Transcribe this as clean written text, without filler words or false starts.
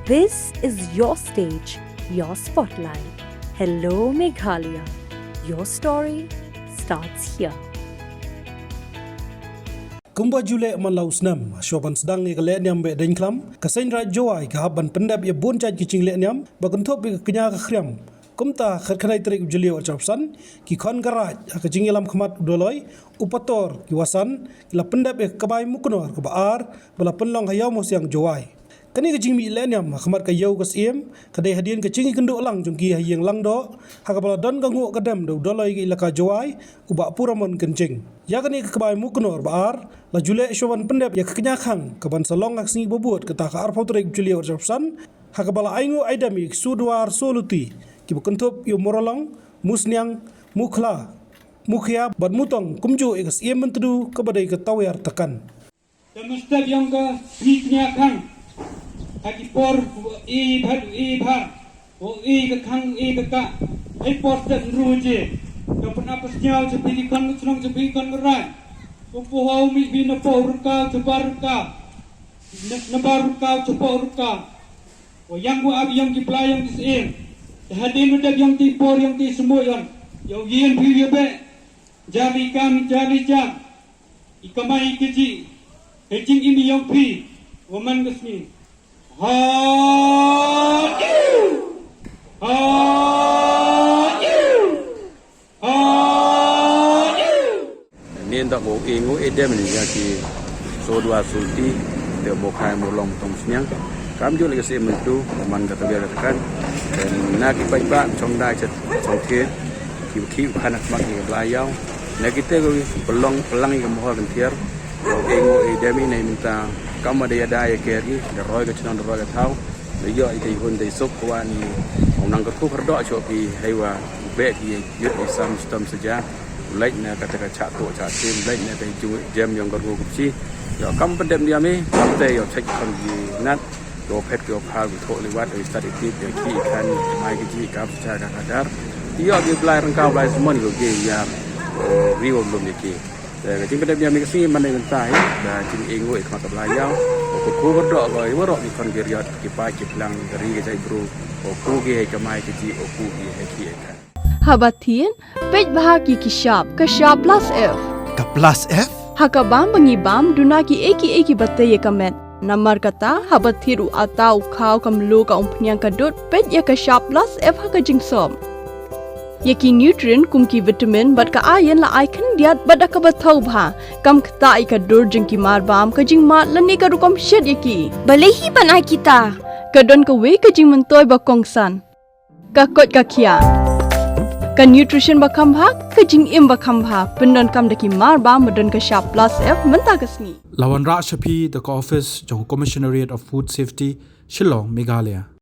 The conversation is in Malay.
This is your stage, your spotlight. Hello, Meghalaya. Your story starts here. Kumba Jule Malausnam, Shoban Sdang Egalenium Bedenklam, Cassandra Joy, Kahaban Pendab, Yabunja Kitching Lenium, Bakantop Kenya Kriam, Kumta, Kerkanatrik Julio Chopson, Kikon Garaj, Akajingilam Kamat Doloy, Upator, Kiwasan, La Pendab Kabai Mukunor, Kabar, Balapunlong Hayamos yang Joy. Kani kajing milenium Ahmad kayau kasiem kadai hadian kacing kendo lang jongki hayang lang do hakapala don gangu kadam do dolai ilaka jawai uba puramon kencing ya kani kabai muknor baar la jule showan pendep ya kenyakang kaban salong aksing bobot kata ka arpautrek julia orjapsan hakapala aingu aidami sudwar soluti kibukentop yo morolong musnyang mukla mukhya ban mutong kumju kasiem mentedu kabadai ketawar tekan Demustad yang ke kenyakang Akipor i ke kang i ke ka ai por ten ruje ka penapa senyau sepi kan senang sepi kan merai upu hau mi bina por ka sebar ka nabar ka sepor ka o yang gua abi yang di pelayang di sen hadin udah yang di por yang di semboyan yang yen pi be jami jam ikamai keji kecing ini yang pi woman kesni Ni tak mau ingu edem ni jadi sodua sulti dia bokai mulong tong senyang kami juga lagi sementu teman kata biar katakan dan nak baik-baik cong dai cong tiet kiu kanak mak ni belayau nak kita belong pelang yang mohon kentiar ingu edem ni minta kamu ada kiri deroi ke cenang deroi ke tahu dia itu pun dia sok kawan ni orang kerku kerdoa cobi hewa baik dia yut isam sistem saja lain nak kata cak tim lain nak jam yang kerku kupsi ya kamu pendem dia ni sampai ya cek kon di nat do pet do pal do lewat dari statistik dia ki kan mai ki kap secara kadar dia belai rengkau belai semua ni ke ya riu belum ni Jadi pada dia mesti mana yang tahu, dah jadi ingu ikut mata belayau. Aku berdoa kau, berdoa di konfirmasi kipai kiplang dari kita bro. Aku gih kemai kiji, aku gih kiakan. Habatin, pej bahagi kishap plus F. Ka plus F? Hakabam bangibam dunaki eki batai kamet. Namar kata habatiru atau kau kamlu ka umpnyang kadut pej ya kishap plus F hakajingsom. Yaki nutrient kumki vitamin bat ka ayan la icon diat bada ka batau bha kam kta ika dur jingki marbam ka jing mat lani ka rukom shed yaki balehi banai kita ka don ka we ka jing mentoy ba kongsan ka kot ka kia ka nutrition ba kam bha ka jing im ba kam bha pendon kam daki marbam badon ka sharp plus F menta kasni Lawan Raj Shafi, the office, Johor Commissionariat of Food Safety, Shillong, Meghalaya.